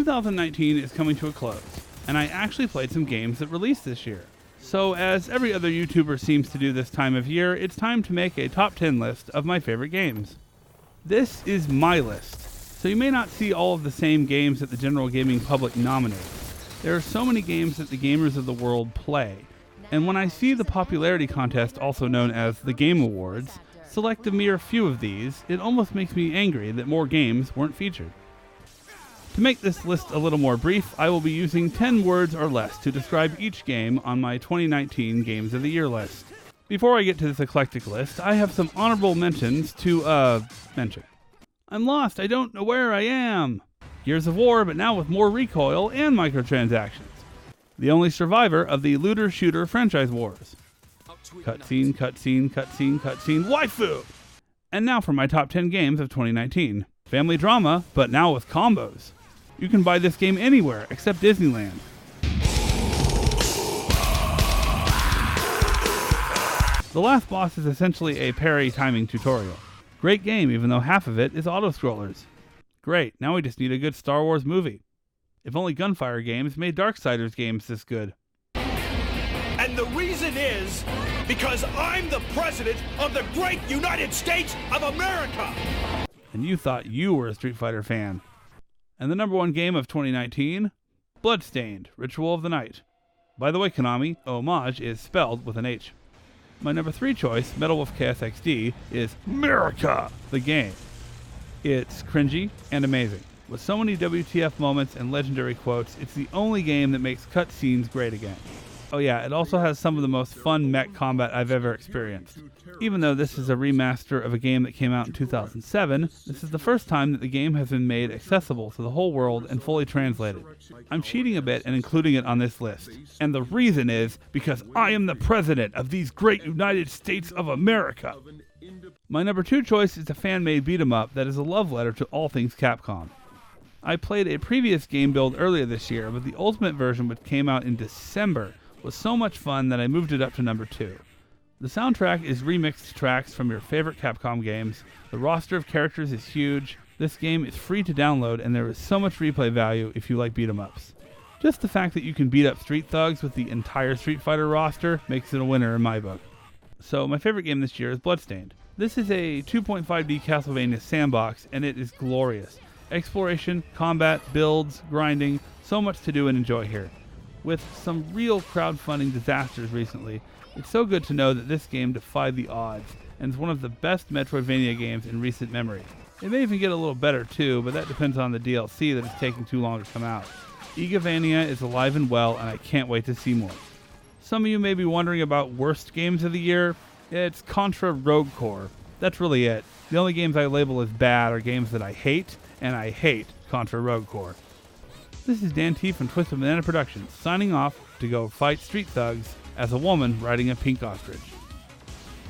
2019 is coming to a close, and I actually played some games that released this year. So as every other YouTuber seems to do this time of year, it's time to make a top 10 list of my favorite games. This is my list, so you may not see all of the same games that the general gaming public nominates. There are so many games that the gamers of the world play, and when I see the popularity contest, also known as the Game Awards, select a mere few of these, it almost makes me angry that more games weren't featured. To make this list a little more brief, I will be using 10 words or less to describe each game on my 2019 Games of the Year list. Before I get to this eclectic list, I have some honorable mentions to, mention. I'm lost, I don't know where I am. Gears of War, but now with more recoil and microtransactions. The only survivor of the looter-shooter franchise wars. Cutscene, cutscene, cutscene, cutscene, waifu! And now for my top 10 games of 2019. Family drama, but now with combos. You can buy this game anywhere except Disneyland. The last boss is essentially a parry timing tutorial. Great game, even though half of it is auto-scrollers. Great, now we just need a good Star Wars movie. If only Gunfire Games made Darksiders games this good. And the reason is because I'm the president of the great United States of America! And you thought you were a Street Fighter fan. And the number one game of 2019, Bloodstained, Ritual of the Night. By the way, Konami, homage is spelled with an H. My number 3 choice, Metal Wolf KSXD, is America, the game. It's cringy and amazing. With so many WTF moments and legendary quotes, it's the only game that makes cutscenes great again. Oh yeah, it also has some of the most fun mech combat I've ever experienced. Even though this is a remaster of a game that came out in 2007, this is the first time that the game has been made accessible to the whole world and fully translated. I'm cheating a bit and including it on this list. And the reason is because I am the president of these great United States of America. My number 2 choice is a fan-made beat-em-up that is a love letter to all things Capcom. I played a previous game build earlier this year, but the Ultimate version, which came out in December, was so much fun that I moved it up to number 2. The soundtrack is remixed tracks from your favorite Capcom games. The roster of characters is huge. This game is free to download, and there is so much replay value if you like beat-em-ups. Just the fact that you can beat up Street Thugs with the entire Street Fighter roster makes it a winner in my book. So my favorite game this year is Bloodstained. This is a 2.5D Castlevania sandbox, and it is glorious. Exploration, combat, builds, grinding, so much to do and enjoy here. With some real crowdfunding disasters recently, it's so good to know that this game defied the odds and is one of the best Metroidvania games in recent memory. It may even get a little better too, but that depends on the DLC that is taking too long to come out. Igavania is alive and well, and I can't wait to see more. Some of you may be wondering about worst games of the year. It's Contra Rogue Core. That's really it. The only games I label as bad are games that I hate, and I hate Contra Rogue Core. This is Dan T from Twisted Banana Productions, signing off to go fight Street Thugs as a woman riding a pink ostrich.